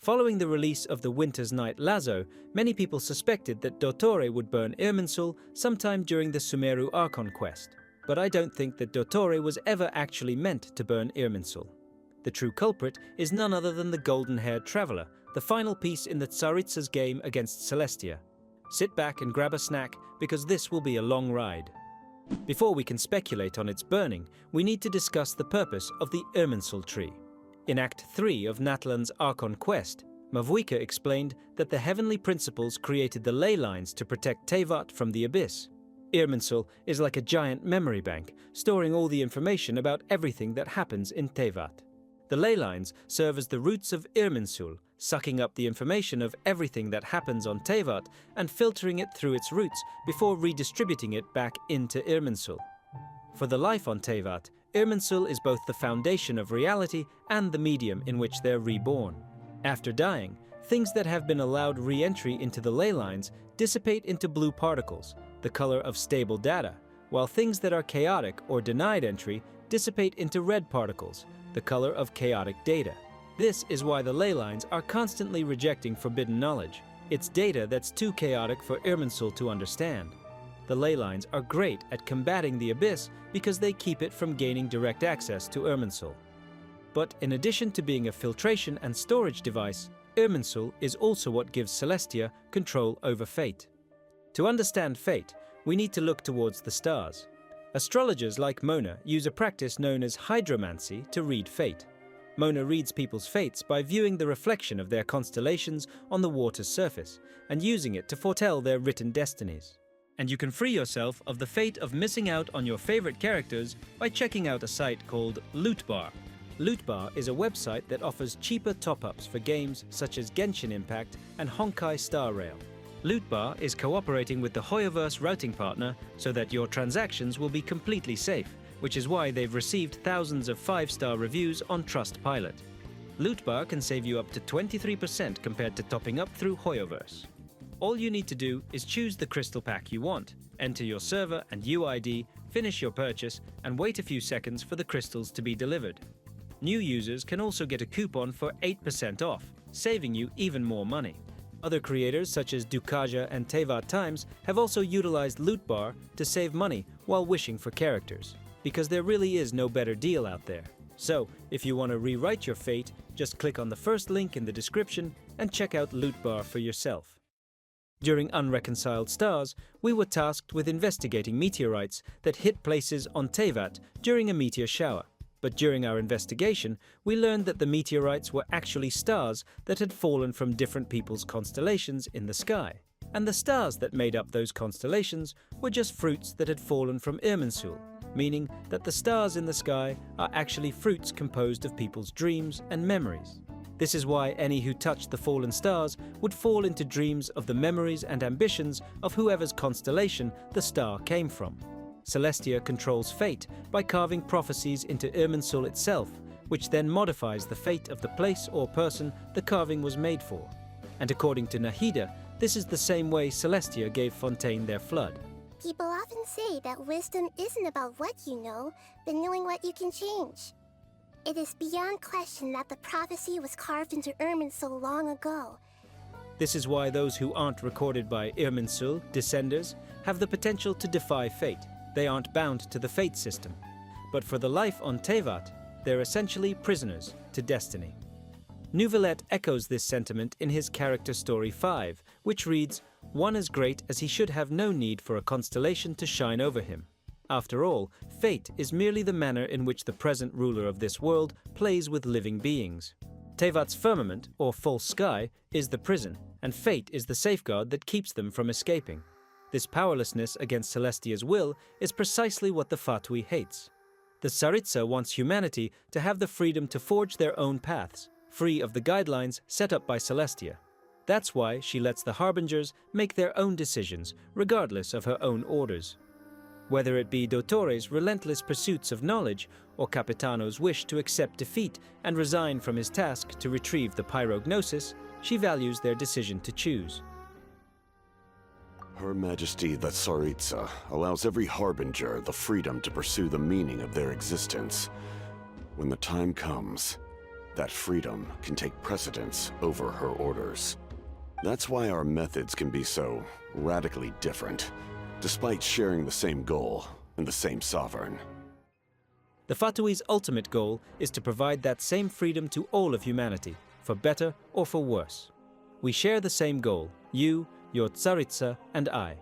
Following the release of the Winter's Night Lazo, many people suspected that Dottore would burn Irminsul sometime during the Sumeru Archon quest, but I don't think that Dottore was ever actually meant to burn Irminsul. The true culprit is none other than the golden-haired traveler, the final piece in the Tsaritsa's game against Celestia. Sit back and grab a snack, because this will be a long ride. Before we can speculate on its burning, we need to discuss the purpose of the Irminsul tree. In Act 3 of Natlan's Archon quest, Mavuika explained that the heavenly principles created the ley lines to protect Teyvat from the abyss. Irminsul is like a giant memory bank, storing all the information about everything that happens in Teyvat. The ley lines serve as the roots of Irminsul, sucking up the information of everything that happens on Teyvat and filtering it through its roots before redistributing it back into Irminsul. For the life on Teyvat, Irminsul is both the foundation of reality and the medium in which they're reborn. After dying, things that have been allowed re-entry into the ley lines dissipate into blue particles, the color of stable data, while things that are chaotic or denied entry dissipate into red particles, the color of chaotic data. This is why the ley lines are constantly rejecting forbidden knowledge. It's data that's too chaotic for Irminsul to understand. The ley lines are great at combating the abyss because they keep it from gaining direct access to Irminsul. But in addition to being a filtration and storage device, Irminsul is also what gives Celestia control over fate. To understand fate, we need to look towards the stars. Astrologers like Mona use a practice known as hydromancy to read fate. Mona reads people's fates by viewing the reflection of their constellations on the water's surface and using it to foretell their written destinies. And you can free yourself of the fate of missing out on your favorite characters by checking out a site called Lootbar. Lootbar is a website that offers cheaper top-ups for games such as Genshin Impact and Honkai Star Rail. Lootbar is cooperating with the Hoyoverse routing partner so that your transactions will be completely safe, which is why they've received thousands of 5-star reviews on Trustpilot. Lootbar can save you up to 23% compared to topping up through Hoyoverse. All you need to do is choose the crystal pack you want, enter your server and UID, finish your purchase, and wait a few seconds for the crystals to be delivered. New users can also get a coupon for 8% off, saving you even more money. Other creators such as Dukaja and Teyvat Times have also utilized Lootbar to save money while wishing for characters, because there really is no better deal out there. So, if you want to rewrite your fate, just click on the first link in the description and check out Lootbar for yourself. During Unreconciled Stars, we were tasked with investigating meteorites that hit places on Teyvat during a meteor shower. But during our investigation, we learned that the meteorites were actually stars that had fallen from different people's constellations in the sky. And the stars that made up those constellations were just fruits that had fallen from Irminsul, meaning that the stars in the sky are actually fruits composed of people's dreams and memories. This is why any who touched the fallen stars would fall into dreams of the memories and ambitions of whoever's constellation the star came from. Celestia controls fate by carving prophecies into Irminsul itself, which then modifies the fate of the place or person the carving was made for. And according to Nahida, this is the same way Celestia gave Fontaine their flood. People often say that wisdom isn't about what you know, but knowing what you can change. It is beyond question that the prophecy was carved into Irminsul long ago. This is why those who aren't recorded by Irminsul, descenders, have the potential to defy fate. They aren't bound to the fate system. But for the life on Teyvat, they're essentially prisoners to destiny. Neuvillette echoes this sentiment in his character story 5, which reads, "One as great as he should have no need for a constellation to shine over him." After all, fate is merely the manner in which the present ruler of this world plays with living beings. Teyvat's firmament, or false sky, is the prison, and fate is the safeguard that keeps them from escaping. This powerlessness against Celestia's will is precisely what the Fatui hates. The Tsaritsa wants humanity to have the freedom to forge their own paths, free of the guidelines set up by Celestia. That's why she lets the Harbingers make their own decisions, regardless of her own orders. Whether it be Dottore's relentless pursuits of knowledge, or Capitano's wish to accept defeat and resign from his task to retrieve the pyrognosis, she values their decision to choose. Her Majesty the Tsaritsa allows every Harbinger the freedom to pursue the meaning of their existence. When the time comes, that freedom can take precedence over her orders. That's why our methods can be so radically different, despite sharing the same goal and the same sovereign. The Fatui's ultimate goal is to provide that same freedom to all of humanity, for better or for worse. We share the same goal, you, your Tsaritsa, and I.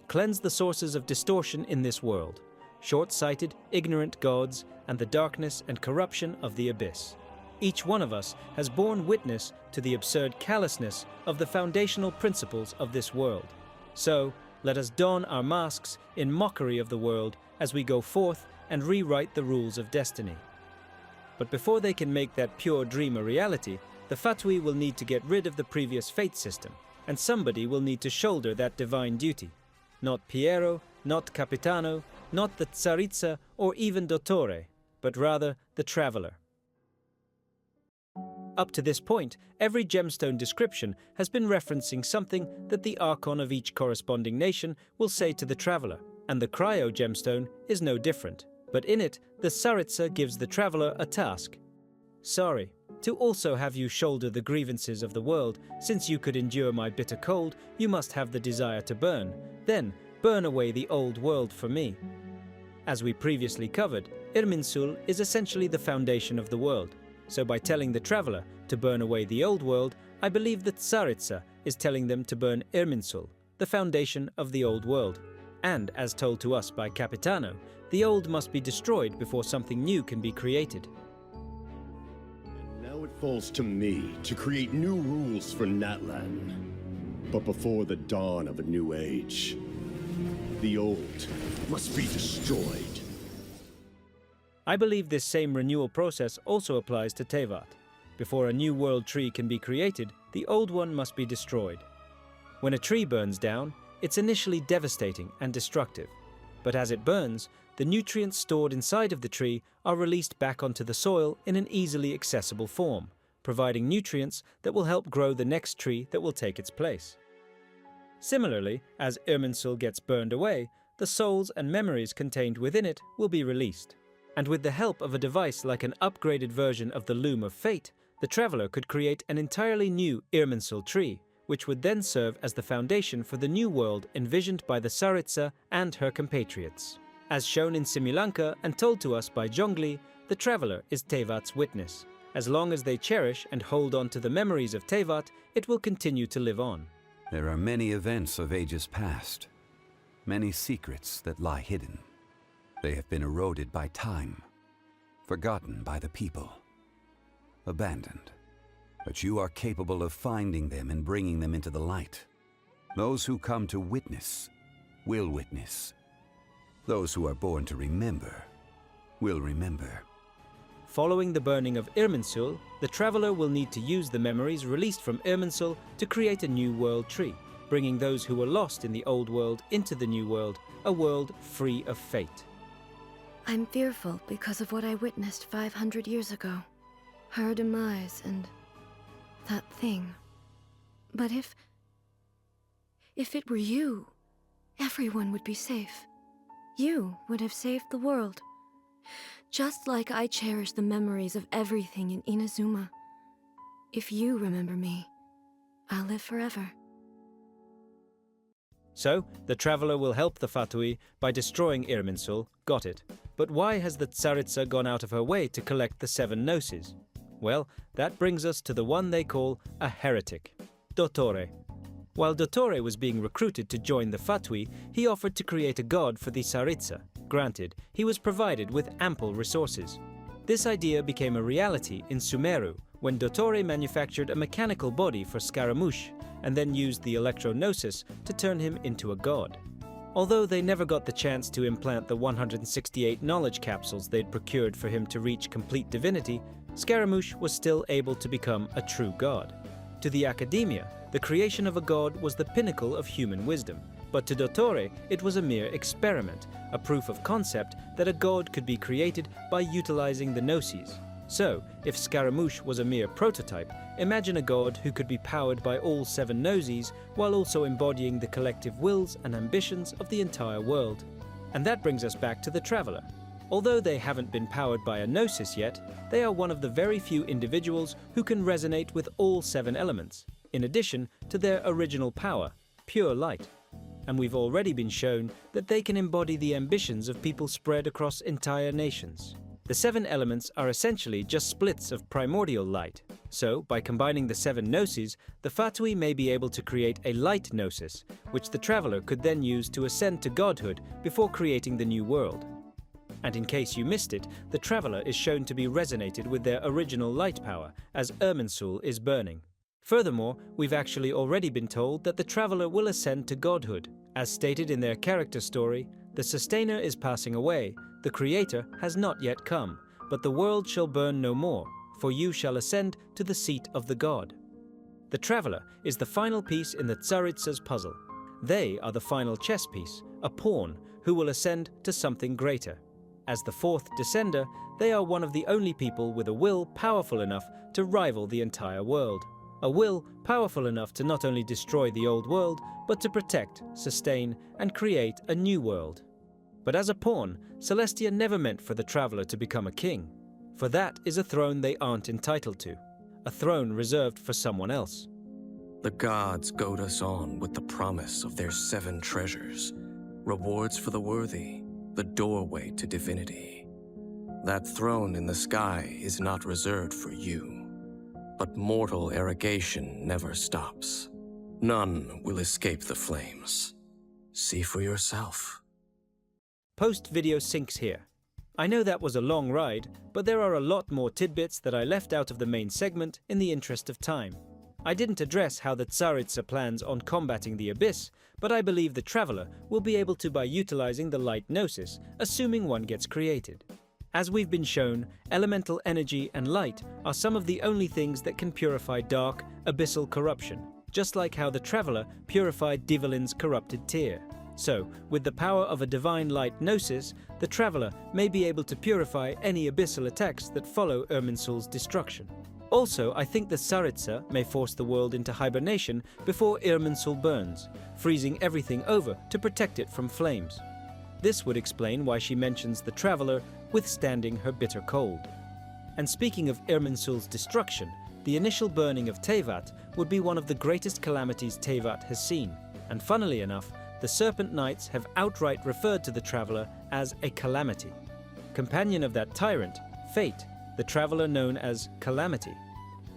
Cleanse the sources of distortion in this world, short-sighted, ignorant gods, and the darkness and corruption of the abyss. Each one of us has borne witness to the absurd callousness of the foundational principles of this world. So, let us don our masks in mockery of the world as we go forth and rewrite the rules of destiny. But before they can make that pure dream a reality, the Fatui will need to get rid of the previous fate system, and somebody will need to shoulder that divine duty. Not Piero, not Capitano, not the Tsaritsa or even Dottore, but rather the Traveler. Up to this point, every gemstone description has been referencing something that the Archon of each corresponding nation will say to the Traveler, and the Cryo gemstone is no different. But in it, the Tsaritsa gives the Traveler a task. Sorry, to also have you shoulder the grievances of the world, since you could endure my bitter cold, you must have the desire to burn. Then, burn away the old world for me. As we previously covered, Irminsul is essentially the foundation of the world. So by telling the Traveler to burn away the old world, I believe that Tsaritsa is telling them to burn Irminsul, the foundation of the old world. And, as told to us by Capitano, the old must be destroyed before something new can be created. And now it falls to me to create new rules for Natlan. But before the dawn of a new age, the old must be destroyed. I believe this same renewal process also applies to Teyvat. Before a new world tree can be created, the old one must be destroyed. When a tree burns down, it's initially devastating and destructive. But as it burns, the nutrients stored inside of the tree are released back onto the soil in an easily accessible form, providing nutrients that will help grow the next tree that will take its place. Similarly, as Irminsul gets burned away, the souls and memories contained within it will be released. And with the help of a device like an upgraded version of the Loom of Fate, the Traveler could create an entirely new Irminsul tree, which would then serve as the foundation for the new world envisioned by the Tsaritsa and her compatriots. As shown in Simulanka and told to us by Zhongli, the Traveler is Teyvat's witness. As long as they cherish and hold on to the memories of Teyvat, it will continue to live on. There are many events of ages past, many secrets that lie hidden. They have been eroded by time, forgotten by the people, abandoned. But you are capable of finding them and bringing them into the light. Those who come to witness will witness. Those who are born to remember will remember. Following the burning of Irminsul, the Traveler will need to use the memories released from Irminsul to create a new world tree, bringing those who were lost in the old world into the new world, a world free of fate. I'm fearful because of what I witnessed 500 years ago. Her demise and that thing. But if it were you, everyone would be safe. You would have saved the world. Just like I cherish the memories of everything in Inazuma. If you remember me, I'll live forever. So, the Traveler will help the Fatui by destroying Irminsul, got it. But why has the Tsaritsa gone out of her way to collect the 7 gnosis? Well, that brings us to the one they call a heretic, Dottore. While Dottore was being recruited to join the Fatui, he offered to create a god for the Tsaritsa. Granted, he was provided with ample resources. This idea became a reality in Sumeru, when Dottore manufactured a mechanical body for Scaramouche, and then used the electro-gnosis to turn him into a god. Although they never got the chance to implant the 168 knowledge capsules they'd procured for him to reach complete divinity, Scaramouche was still able to become a true god. To the academia, the creation of a god was the pinnacle of human wisdom, but to Dottore it was a mere experiment, a proof of concept that a god could be created by utilizing the gnosis. So, if Scaramouche was a mere prototype, imagine a god who could be powered by all 7 gnosis while also embodying the collective wills and ambitions of the entire world. And that brings us back to the Traveler. Although they haven't been powered by a gnosis yet, they are one of the very few individuals who can resonate with all 7 elements, in addition to their original power, pure light. And we've already been shown that they can embody the ambitions of people spread across entire nations. The 7 elements are essentially just splits of primordial light. So, by combining the 7 gnosis, the Fatui may be able to create a light gnosis, which the traveler could then use to ascend to godhood before creating the new world. And in case you missed it, the traveler is shown to be resonated with their original light power, as Irminsul is burning. Furthermore, we've actually already been told that the traveler will ascend to godhood. As stated in their character story, the sustainer is passing away, the creator has not yet come, but the world shall burn no more, for you shall ascend to the seat of the god. The traveler is the final piece in the Tsaritsa's puzzle. They are the final chess piece, a pawn, who will ascend to something greater. As the 4th descender, they are one of the only people with a will powerful enough to rival the entire world. A will powerful enough to not only destroy the old world, but to protect, sustain, and create a new world. But as a pawn, Celestia never meant for the traveler to become a king. For that is a throne they aren't entitled to, a throne reserved for someone else. The gods goad us on with the promise of their 7 treasures, rewards for the worthy, the doorway to divinity. That throne in the sky is not reserved for you, but mortal arrogation never stops. None will escape the flames. See for yourself. Post-video syncs here. I know that was a long ride, but there are a lot more tidbits that I left out of the main segment in the interest of time. I didn't address how the Tsaritsa plans on combating the Abyss, but I believe the Traveler will be able to by utilizing the Light Gnosis, assuming one gets created. As we've been shown, elemental energy and light are some of the only things that can purify dark, abyssal corruption, just like how the Traveler purified Divalin's corrupted tear. So, with the power of a divine light gnosis, the Traveler may be able to purify any abyssal attacks that follow Irminsul's destruction. Also, I think the Tsaritsa may force the world into hibernation before Irminsul burns, freezing everything over to protect it from flames. This would explain why she mentions the Traveler withstanding her bitter cold. And speaking of Irminsul's destruction, the initial burning of Teyvat would be one of the greatest calamities Teyvat has seen, and funnily enough, the Serpent Knights have outright referred to the Traveler as a calamity. Companion of that tyrant, Fate, the Traveler known as Calamity.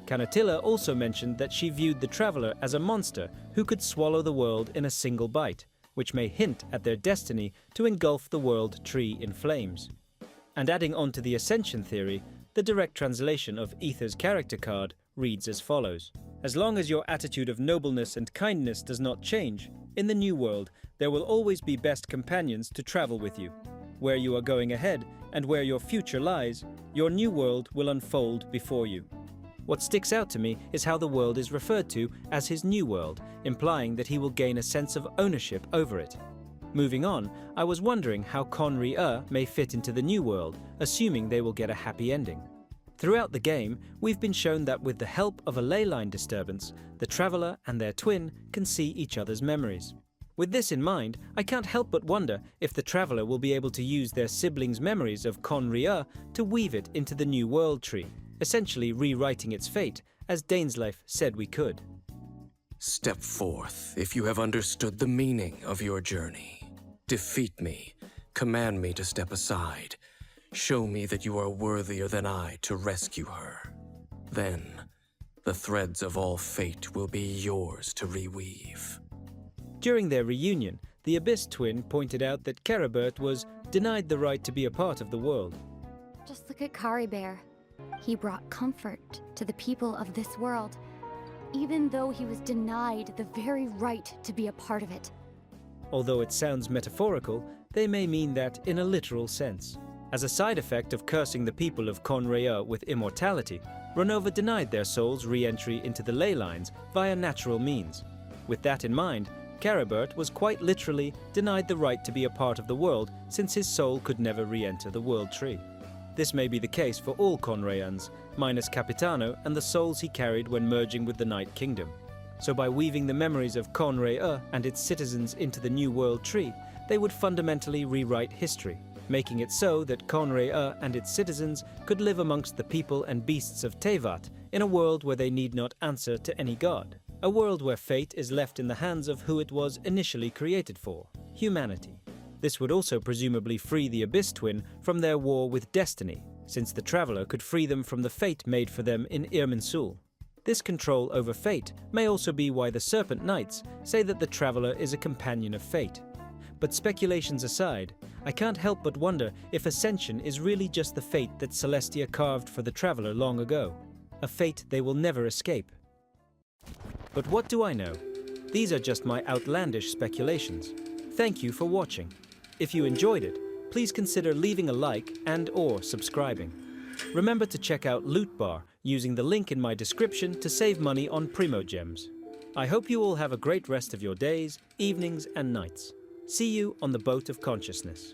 Kanatilla also mentioned that she viewed the Traveler as a monster who could swallow the world in a single bite, which may hint at their destiny to engulf the world tree in flames. And adding on to the Ascension theory, the direct translation of Aether's character card reads as follows. As long as your attitude of nobleness and kindness does not change, in the new world there will always be best companions to travel with you. Where you are going ahead and where your future lies, your new world will unfold before you. What sticks out to me is how the world is referred to as his new world, implying that he will gain a sense of ownership over it. Moving on, I was wondering how Conry may fit into the new world, assuming they will get a happy ending. Throughout the game, we've been shown that with the help of a ley line disturbance, the Traveler and their twin can see each other's memories. With this in mind, I can't help but wonder if the Traveler will be able to use their siblings' memories of Conry to weave it into the new world tree, essentially rewriting its fate, as Dainsleif said we could. Step forth if you have understood the meaning of your journey. Defeat me, command me to step aside. Show me that you are worthier than I to rescue her. Then, the threads of all fate will be yours to reweave. During their reunion, the Abyss twin pointed out that Keribert was denied the right to be a part of the world. Just look at Caribert. He brought comfort to the people of this world, even though he was denied the very right to be a part of it. Although it sounds metaphorical, they may mean that in a literal sense. As a side effect of cursing the people of Conry with immortality, Renova denied their souls re-entry into the ley lines via natural means. With that in mind, Keribert was quite literally denied the right to be a part of the world since his soul could never re-enter the world tree. This may be the case for all Conrayans, minus Capitano and the souls he carried when merging with the Night Kingdom. So by weaving the memories of Conray and its citizens into the new world tree, they would fundamentally rewrite history, making it so that Conrei and its citizens could live amongst the people and beasts of Tevat in a world where they need not answer to any god. A world where fate is left in the hands of who it was initially created for, humanity. This would also presumably free the Abyss Twin from their war with destiny, since the Traveler could free them from the fate made for them in Irminsul. This control over fate may also be why the Serpent Knights say that the Traveler is a companion of fate. But speculations aside, I can't help but wonder if Ascension is really just the fate that Celestia carved for the Traveler long ago, a fate they will never escape. But what do I know? These are just my outlandish speculations. Thank you for watching. If you enjoyed it, please consider leaving a like and/or subscribing. Remember to check out Lootbar using the link in my description to save money on Primogems. I hope you all have a great rest of your days, evenings and nights. See you on the Boat of Consciousness.